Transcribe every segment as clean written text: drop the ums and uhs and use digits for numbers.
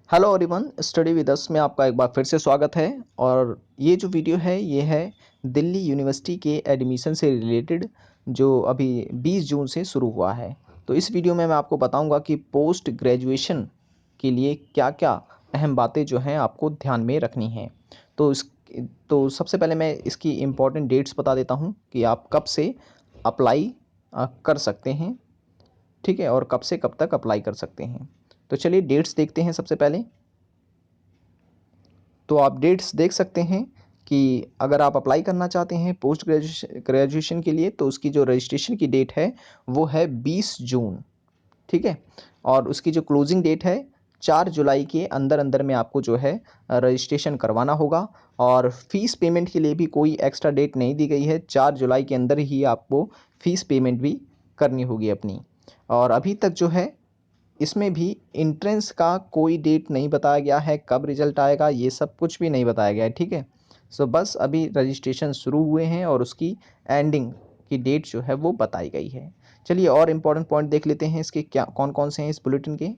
Hello everyone, study with us में आपका एक बार फिर से स्वागत है। और ये जो वीडियो है ये है दिल्ली यूनिवर्सिटी के एडमिशन से रिलेटेड, जो अभी 20 जून से शुरू हुआ है। तो इस वीडियो में मैं आपको बताऊंगा कि पोस्ट ग्रेजुएशन के लिए क्या क्या अहम बातें जो हैं आपको ध्यान में रखनी हैं। तो इस तो सबसे पहले मैं इसकी इम्पॉर्टेंट डेट्स बता देता हूँ कि आप कब से अप्लाई कर सकते हैं, ठीक है, और कब से कब तक अप्लाई कर सकते हैं। तो चलिए डेट्स देखते हैं। सबसे पहले तो आप डेट्स देख सकते हैं कि अगर आप अप्लाई करना चाहते हैं पोस्ट ग्रेजुएशन के लिए, तो उसकी जो रजिस्ट्रेशन की डेट है वो है 20 जून, ठीक है। और उसकी जो क्लोजिंग डेट है 4 जुलाई के अंदर अंदर में आपको जो है रजिस्ट्रेशन करवाना होगा। और फीस पेमेंट के लिए भी कोई एक्स्ट्रा डेट नहीं दी गई है, 4 जुलाई के अंदर ही आपको फीस पेमेंट भी करनी होगी अपनी। और अभी तक जो है इसमें भी इंट्रेंस का कोई डेट नहीं बताया गया है, कब रिजल्ट आएगा ये सब कुछ भी नहीं बताया गया है, ठीक है। सो बस अभी रजिस्ट्रेशन शुरू हुए हैं और उसकी एंडिंग की डेट जो है वो बताई गई है। चलिए और इम्पोर्टेंट पॉइंट देख लेते हैं इसके, क्या कौन कौन से हैं इस बुलेटिन के।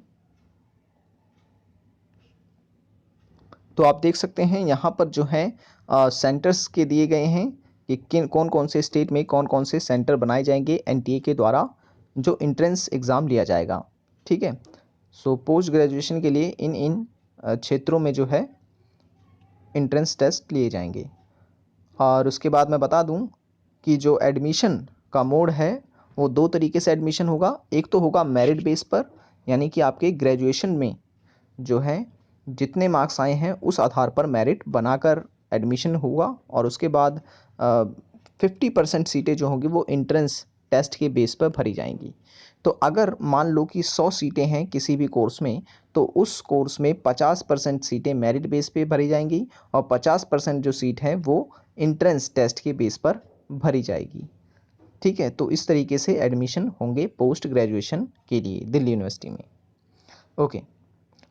तो आप देख सकते हैं यहाँ पर जो है सेंटर्स के दिए गए हैं कि किन कौन कौन से स्टेट में कौन कौन से सेंटर बनाए जाएंगे एनटीए के द्वारा जो इंट्रेंस एग्ज़ाम लिया जाएगा, ठीक है। सो पोस्ट ग्रेजुएशन के लिए इन इन क्षेत्रों में जो है इंट्रेंस टेस्ट लिए जाएंगे। और उसके बाद मैं बता दूं कि जो एडमिशन का मोड है वो दो तरीके से एडमिशन होगा। एक तो होगा मेरिट बेस पर, यानी कि आपके ग्रेजुएशन में जो है जितने मार्क्स आए हैं उस आधार पर मेरिट बनाकर एडमिशन होगा। और उसके बाद 50% सीटें जो होंगी वो इंट्रेंस टेस्ट के बेस पर भरी जाएंगी। तो अगर मान लो कि 100 सीटें हैं किसी भी कोर्स में, तो उस कोर्स में 50% सीटें मेरिट बेस पे भरी जाएंगी और 50% जो सीट है वो इंट्रेंस टेस्ट के बेस पर भरी जाएगी, ठीक है। तो इस तरीके से एडमिशन होंगे पोस्ट ग्रेजुएशन के लिए दिल्ली यूनिवर्सिटी में। ओके।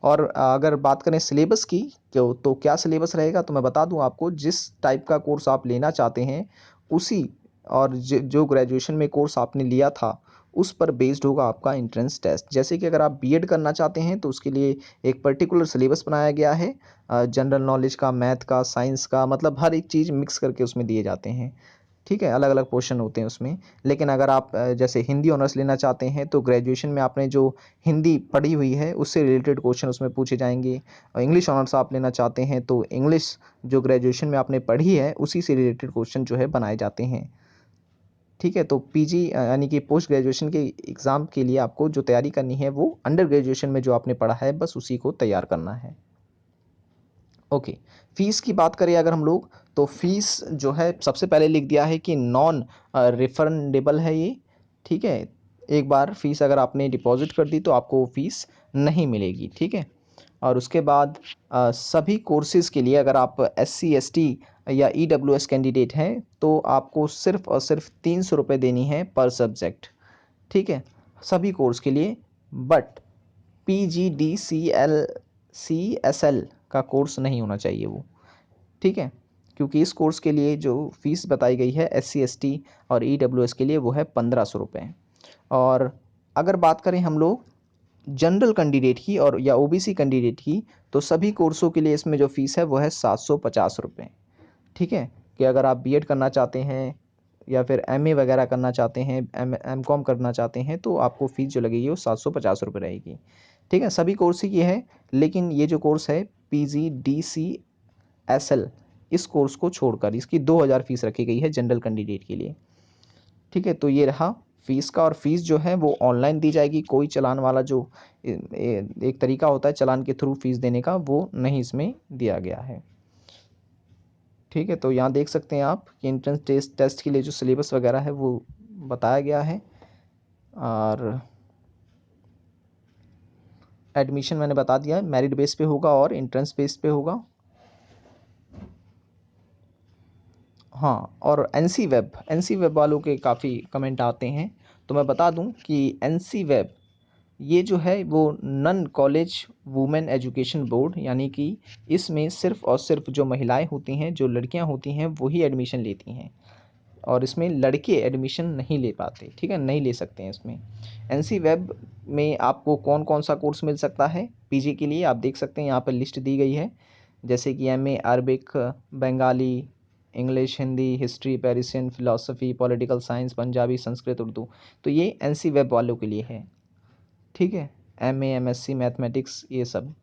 और अगर बात करें सिलेबस की, तो क्या सिलेबस रहेगा, तो मैं बता दूं आपको, जिस टाइप का कोर्स आप लेना चाहते हैं उसी और जो ग्रेजुएशन में कोर्स आपने लिया था उस पर बेस्ड होगा आपका एंट्रेंस टेस्ट। जैसे कि अगर आप बीएड करना चाहते हैं तो उसके लिए एक पर्टिकुलर सिलेबस बनाया गया है, जनरल नॉलेज का, मैथ का, साइंस का, मतलब हर एक चीज़ मिक्स करके उसमें दिए जाते हैं, ठीक है। अलग अलग पोर्शन होते हैं उसमें। लेकिन अगर आप जैसे हिंदी ऑनर्स लेना चाहते हैं तो ग्रेजुएशन में आपने जो हिंदी पढ़ी हुई है उससे रिलेटेड क्वेश्चन उसमें पूछे जाएंगे। और इंग्लिश ऑनर्स आप लेना चाहते हैं तो इंग्लिश जो ग्रेजुएशन में आपने पढ़ी है उसी से रिलेटेड क्वेश्चन जो है बनाए जाते हैं, ठीक है। तो पीजी यानी कि पोस्ट ग्रेजुएशन के एग्ज़ाम के लिए आपको जो तैयारी करनी है वो अंडर ग्रेजुएशन में जो आपने पढ़ा है बस उसी को तैयार करना है। ओके। फीस की बात करें अगर हम लोग, तो फीस जो है सबसे पहले लिख दिया है कि नॉन रिफंडेबल है ये, ठीक है। एक बार फीस अगर आपने डिपॉजिट कर दी तो आपको फीस नहीं मिलेगी, ठीक है। और उसके बाद सभी कोर्सेज़ के लिए अगर आप एससी एसटी या ईडब्ल्यूएस कैंडिडेट हैं तो आपको सिर्फ़ और सिर्फ 300 रुपये देनी है पर सब्जेक्ट, ठीक है, सभी कोर्स के लिए। बट PGDCL का कोर्स नहीं होना चाहिए वो, ठीक है। क्योंकि इस कोर्स के लिए जो फीस बताई गई है SC ST और EWS के लिए वो है 1500 रुपये। और अगर बात करें हम लोग जनरल कैंडिडेट की और या OBC कैंडिडेट की, तो सभी कोर्सों के लिए इसमें जो फ़ीस है वो है 750 रुपये, ठीक है। कि अगर आप बीएड करना चाहते हैं या फिर एमए वगैरह करना चाहते हैं, एमकॉम करना चाहते हैं, तो आपको फ़ीस जो लगेगी वो 750 रुपये रहेगी, ठीक है। सभी कोर्स ही ये है, लेकिन ये जो कोर्स है PGDCSL, इस कोर्स को छोड़कर इसकी 2000 फीस रखी गई है जनरल कैंडिडेट के लिए, ठीक है। तो ये रहा फीस का। और फीस जो है वो ऑनलाइन दी जाएगी, कोई चालान वाला जो एक तरीका होता है चालान के थ्रू फीस देने का वो नहीं इसमें दिया गया है, ठीक है। तो यहाँ देख सकते हैं आप कि एंट्रेंस टेस्ट के लिए जो सिलेबस वगैरह है वो बताया गया है। और एडमिशन मैंने बता दिया है, मेरिट बेस पे होगा और एंट्रेंस बेस पे होगा। हाँ, और एनसी वेब वालों के काफ़ी कमेंट आते हैं, तो मैं बता दूं कि एनसी वेब ये जो है वो non college women education board, यानी कि इसमें सिर्फ़ और सिर्फ जो महिलाएं होती हैं, जो लड़कियां होती हैं, वही एडमिशन लेती हैं। और इसमें लड़के एडमिशन नहीं ले पाते, ठीक है, नहीं ले सकते हैं इसमें। एनसी वेब में आपको कौन कौन सा कोर्स मिल सकता है पीजी के लिए, आप देख सकते हैं यहाँ पर लिस्ट दी गई है, जैसे कि MA Arabic, Bengali, English, Hindi, history, Parisian, philosophy, political science, Punjabi, Sanskrit, Urdu. तो ये एनसी वेब वालों के लिए है, ठीक है, एमए, एमएससी, मैथमेटिक्स, ये सब।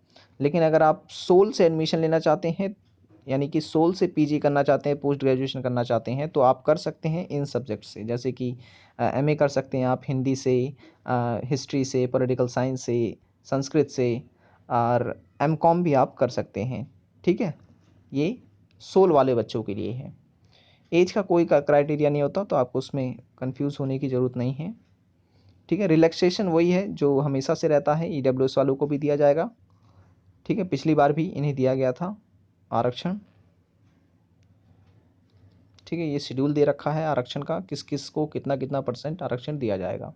लेकिन अगर आप सोल से एडमिशन लेना चाहते हैं, यानी कि सोल से पीजी करना चाहते हैं, पोस्ट ग्रेजुएशन करना चाहते हैं, तो आप कर सकते हैं इन सब्जेक्ट से, जैसे कि एमए कर सकते हैं आप हिंदी से, हिस्ट्री से, पॉलिटिकल साइंस से, संस्कृत से, और एमकॉम भी आप कर सकते हैं, ठीक है। ये सोल वाले बच्चों के लिए है। एज का कोई क्राइटेरिया नहीं होता, तो आपको उसमें कंफ्यूज होने की ज़रूरत नहीं है, ठीक है। रिलैक्सेशन वही है जो हमेशा से रहता है, ईडब्ल्यूएस वालों को भी दिया जाएगा, ठीक है, पिछली बार भी इन्हें दिया गया था आरक्षण, ठीक है। ये शेड्यूल दे रखा है आरक्षण का, किस किस को कितना कितना % आरक्षण दिया जाएगा।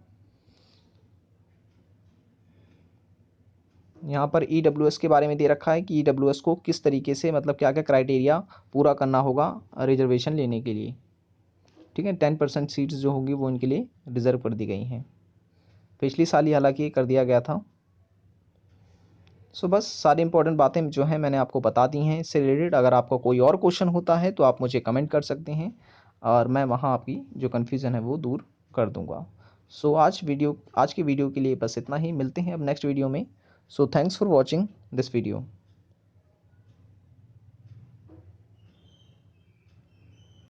यहाँ पर ईडब्ल्यूएस के बारे में दे रखा है कि ईडब्ल्यूएस को किस तरीके से, मतलब क्या क्या क्राइटेरिया पूरा करना होगा रिजर्वेशन लेने के लिए, ठीक है। 10% सीट्स जो होंगी वो इनके लिए रिजर्व कर दी गई हैं, पिछली साल ही हालांकि कर दिया गया था। सो बस सारी इंपॉर्टेंट बातें जो हैं मैंने आपको बता दी हैं इससे रिलेटेड। अगर आपका कोई और क्वेश्चन होता है तो आप मुझे कमेंट कर सकते हैं, और मैं वहाँ आपकी जो कन्फ्यूज़न है वो दूर कर दूँगा। सो आज की वीडियो के लिए बस इतना ही, मिलते हैं अब नेक्स्ट वीडियो में। So thanks for watching this video.